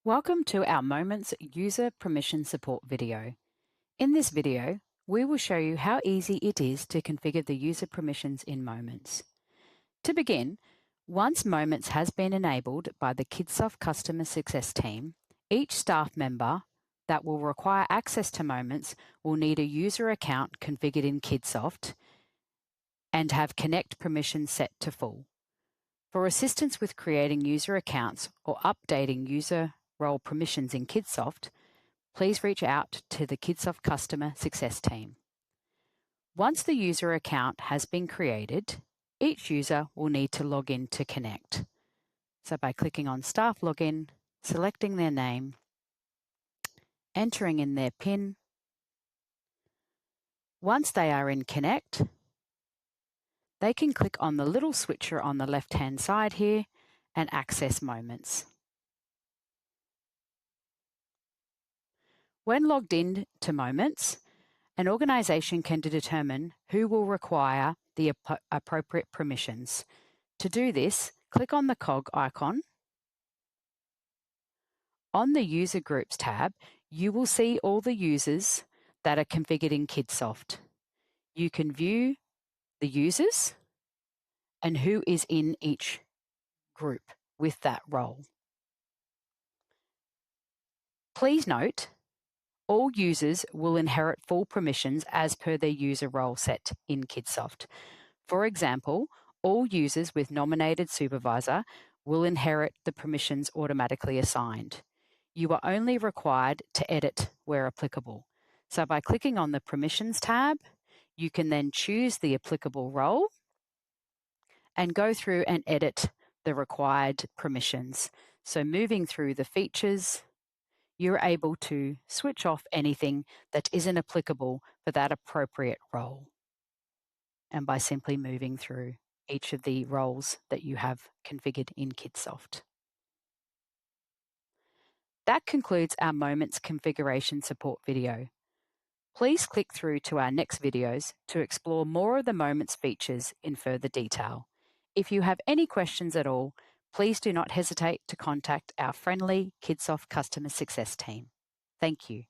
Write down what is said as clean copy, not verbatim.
Welcome to our Moments User Permission Support video. In this video, we will show you how easy it is to configure the user permissions in Moments. To begin, once Moments has been enabled by the Kidsoft Customer Success team, each staff member that will require access to Moments will need a user account configured in Kidsoft and have Connect permissions set to full. For assistance with creating user accounts or updating user role permissions in Kidsoft, please reach out to the Kidsoft Customer Success team. Once the user account has been created, each user will need to log in to connect. So by clicking on Staff Login, selecting their name, entering in their PIN. Once they are in Connect, they can click on the little switcher on the left-hand side here and access Moments. When logged in to Moments, an organisation can determine who will require the appropriate permissions. To do this, click on the cog icon. On the User Groups tab, you will see all the users that are configured in Kidsoft. You can view the users and who is in each group with that role. Please note, all users will inherit full permissions as per their user role set in Kidsoft. For example, all users with nominated supervisor will inherit the permissions automatically assigned. You are only required to edit where applicable. So by clicking on the Permissions tab, you can then choose the applicable role and go through and edit the required permissions. So moving through the features, you're able to switch off anything that isn't applicable for that appropriate role. And by simply moving through each of the roles that you have configured in Kidsoft. That concludes our Moments configuration support video. Please click through to our next videos to explore more of the Moments features in further detail. If you have any questions at all, please do not hesitate to contact our friendly Kidsoft customer success team. Thank you.